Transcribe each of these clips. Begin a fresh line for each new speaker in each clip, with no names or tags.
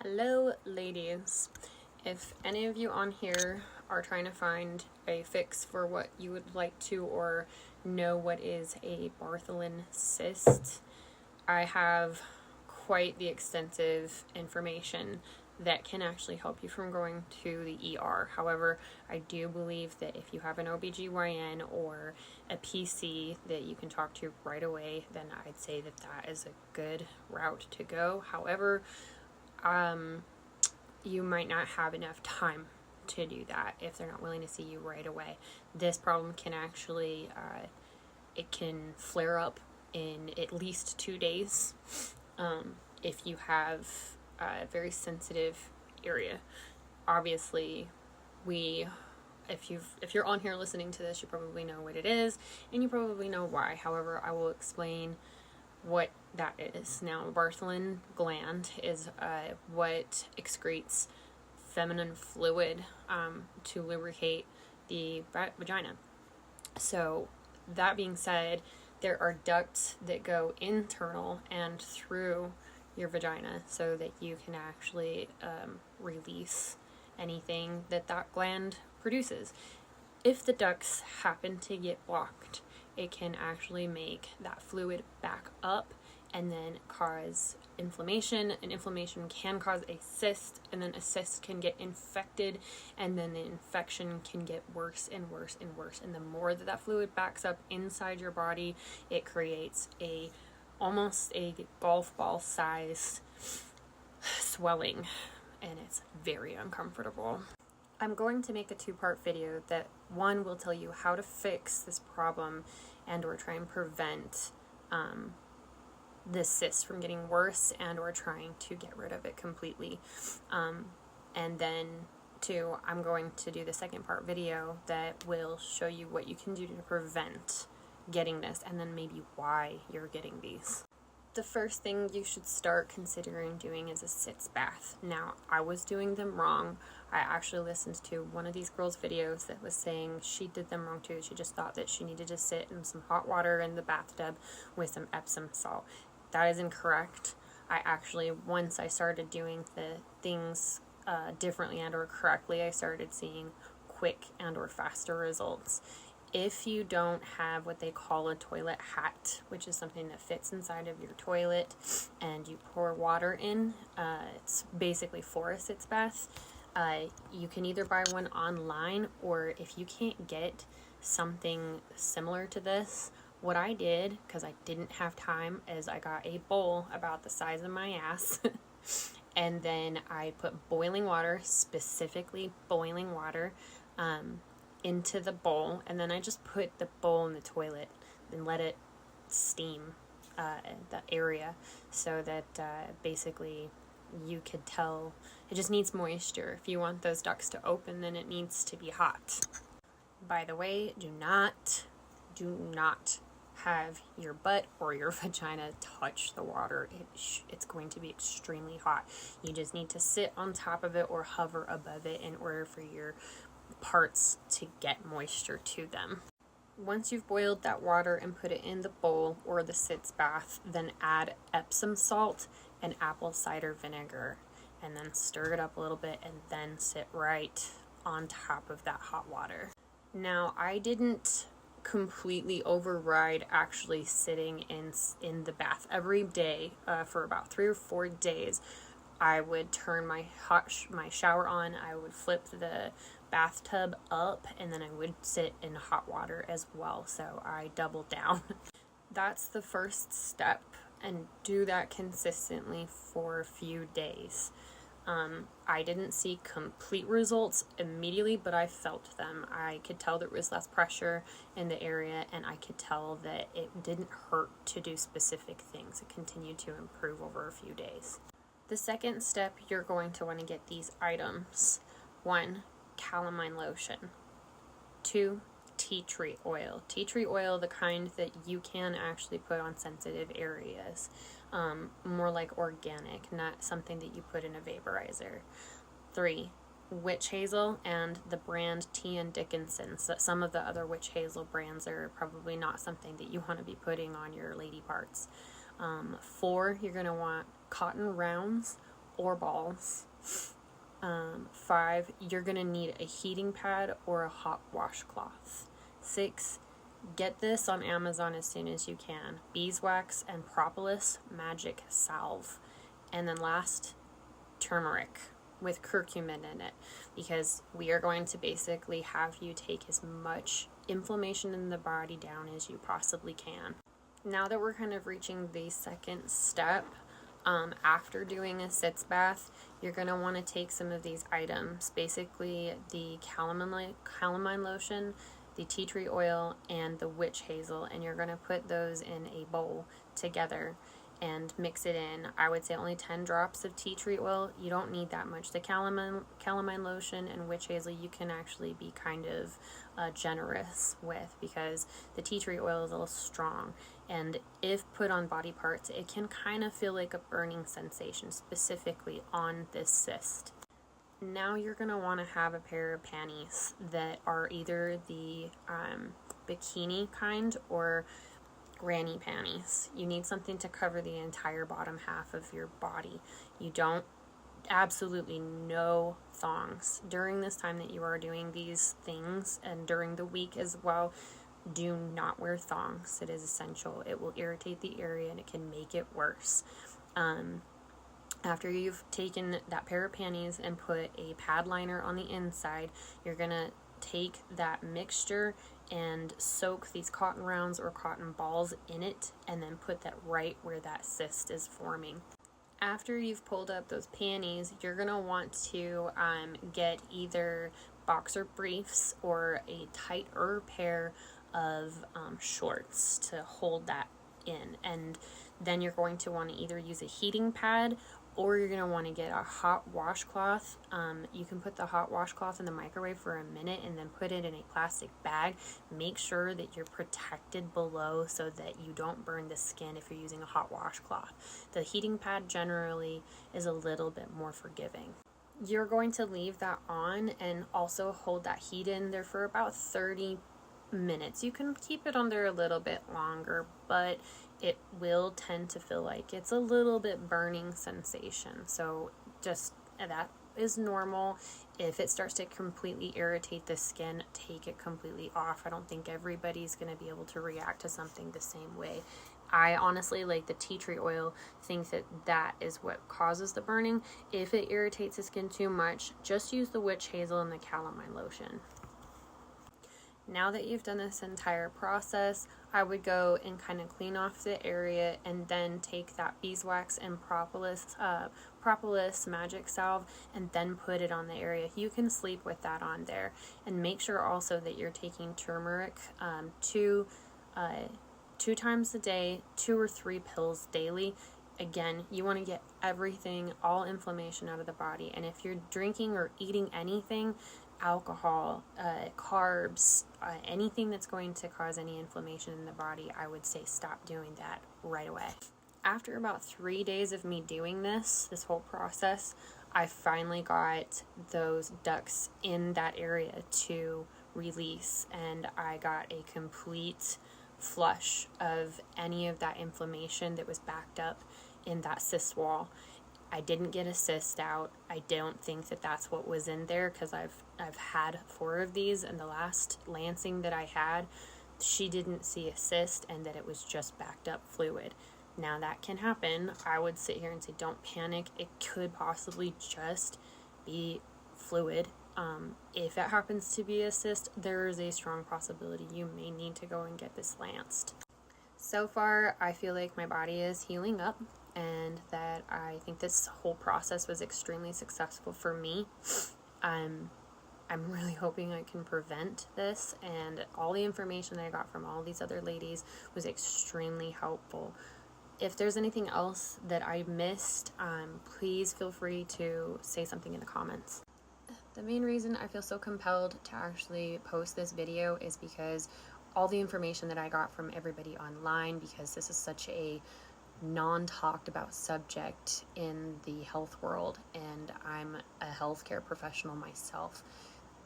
Hello, ladies. If any of you on here are trying to find a fix for what you would like to or know what is a Bartholin cyst, I have quite the extensive information that can actually help you from going to the ER. However, I do believe that if you have an OBGYN or a PC that you can talk to right away, then I'd say that that is a good route to go. However, you might not have enough time to do that if they're not willing to see you right away. This problem can actually, it can flare up in at least 2 days if you have a very sensitive area. Obviously, if you're on here listening to this, you probably know what it is, and you probably know why. However, I will explain what that is. Now, Bartholin gland is what excretes feminine fluid to lubricate the vagina. So, that being said, there are ducts that go internal and through your vagina so that you can actually release anything that gland produces. If the ducts happen to get blocked, it can actually make that fluid back up and then cause inflammation. And inflammation can cause a cyst, and then a cyst can get infected, and then the infection can get worse and worse and worse. And the more that fluid backs up inside your body, it creates almost a golf ball size swelling, and it's very uncomfortable. I'm going to make a 2-part video that one will tell you how to fix this problem and or try and prevent this cyst from getting worse and or trying to get rid of it completely. And then 2, I'm going to do the 2nd part video that will show you what you can do to prevent getting this and then maybe why you're getting these. The first thing you should start considering doing is a sitz bath. Now, I was doing them wrong. I actually listened to one of these girls' videos that was saying she did them wrong too. She just thought that she needed to sit in some hot water in the bathtub with some Epsom salt. That is incorrect. I actually, once I started doing the things differently and or correctly, I started seeing quick and or faster results. If you don't have what they call a toilet hat, which is something that fits inside of your toilet and you pour water in, it's basically for a sitz bath. You can either buy one online, or if you can't get something similar to this, what I did, because I didn't have time, is I got a bowl about the size of my ass and then I put boiling water, specifically boiling water, into the bowl, and then I just put the bowl in the toilet and let it steam the area so that basically you could tell it just needs moisture. If you want those ducts to open, then it needs to be hot. By the way, do not have your butt or your vagina touch the water. It's going to be extremely hot. You just need to sit on top of it or hover above it in order for your parts to get moisture to them. Once you've boiled that water and put it in the bowl or the sitz bath, then add Epsom salt and apple cider vinegar, and then stir it up a little bit and then sit right on top of that hot water. Now, I didn't completely override actually sitting in the bath every day for about 3 or 4 days. I would turn my shower on, I would flip the bathtub up, and then I would sit in hot water as well, so I doubled down. That's the first step, and do that consistently for a few days. I didn't see complete results immediately, but I felt them. I could tell there was less pressure in the area, and I could tell that it didn't hurt to do specific things. It continued to improve over a few days. The second step, you're going to want to get these items. 1, calamine lotion. 2, tea tree oil. Tea tree oil, the kind that you can actually put on sensitive areas. More like organic, not something that you put in a vaporizer. 3, witch hazel and the brand Tea & Dickinson. So some of the other witch hazel brands are probably not something that you want to be putting on your lady parts. 4, you're going to want cotton rounds or balls. 5, you're going to need a heating pad or a hot washcloth. 6, get this on Amazon as soon as you can. Beeswax and propolis magic salve. And then last, turmeric with curcumin in it, because we are going to basically have you take as much inflammation in the body down as you possibly can. Now that we're kind of reaching the second step, after doing a sitz bath, you're going to want to take some of these items, basically the calamine lotion, the tea tree oil, and the witch hazel, and you're going to put those in a bowl together and mix it in. I would say only 10 drops of tea tree oil. You don't need that much. The calamine lotion and witch hazel you can actually be kind of generous with, because the tea tree oil is a little strong, and if put on body parts it can kind of feel like a burning sensation, specifically on this cyst. Now you're going to want to have a pair of panties that are either the bikini kind or granny panties. You need something to cover the entire bottom half of your body. You don't, absolutely no thongs. During this time that you are doing these things, and during the week as well, do not wear thongs. It is essential. It will irritate the area and it can make it worse. After you've taken that pair of panties and put a pad liner on the inside, you're going to take that mixture and soak these cotton rounds or cotton balls in it, and then put that right where that cyst is forming. After you've pulled up those panties, you're going to want to get either boxer briefs or a tighter pair of shorts to hold that in, and then you're going to want to either use a heating pad or you're going to want to get a hot washcloth. You can put the hot washcloth in the microwave for a minute and then put it in a plastic bag. Make sure that you're protected below so that you don't burn the skin if you're using a hot washcloth. The heating pad generally is a little bit more forgiving. You're going to leave that on and also hold that heat in there for about 30 minutes. You can keep it on there a little bit longer, but it will tend to feel like it's a little bit burning sensation. So just that is normal. If it starts to completely irritate the skin, take it completely off. I don't think everybody's going to be able to react to something the same way. I honestly, like the tea tree oil, think that that is what causes the burning. If it irritates the skin too much, just use the witch hazel and the calamine lotion. Now that you've done this entire process, I would go and kind of clean off the area and then take that beeswax and propolis magic salve and then put it on the area. You can sleep with that on there, and make sure also that you're taking turmeric two times a day, 2 or 3 pills daily. Again, you want to get everything, all inflammation out of the body, and if you're drinking or eating anything, alcohol, carbs, anything that's going to cause any inflammation in the body, I would say stop doing that right away. After about 3 days of me doing this whole process, I finally got those ducts in that area to release, and I got a complete flush of any of that inflammation that was backed up in that cyst wall. I didn't get a cyst out. I don't think that that's what was in there, because I've had 4 of these, and the last lancing that I had, she didn't see a cyst and that it was just backed up fluid. Now that can happen. I would sit here and say don't panic. It could possibly just be fluid. If it happens to be a cyst, there is a strong possibility you may need to go and get this lanced. So far, I feel like my body is healing up, and that I think this whole process was extremely successful for me. I'm really hoping I can prevent this, and all the information that I got from all these other ladies was extremely helpful. If there's anything else that I missed, please feel free to say something in the comments. The main reason I feel so compelled to actually post this video is because all the information that I got from everybody online, because this is such a non-talked about subject in the health world, and I'm a healthcare professional myself,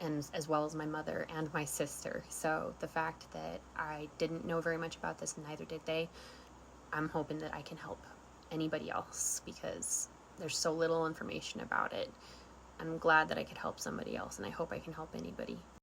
and as well as my mother and my sister. So the fact that I didn't know very much about this, and neither did they, I'm hoping that I can help anybody else, because There's so little information about it. I'm glad that I could help somebody else, and I hope I can help anybody.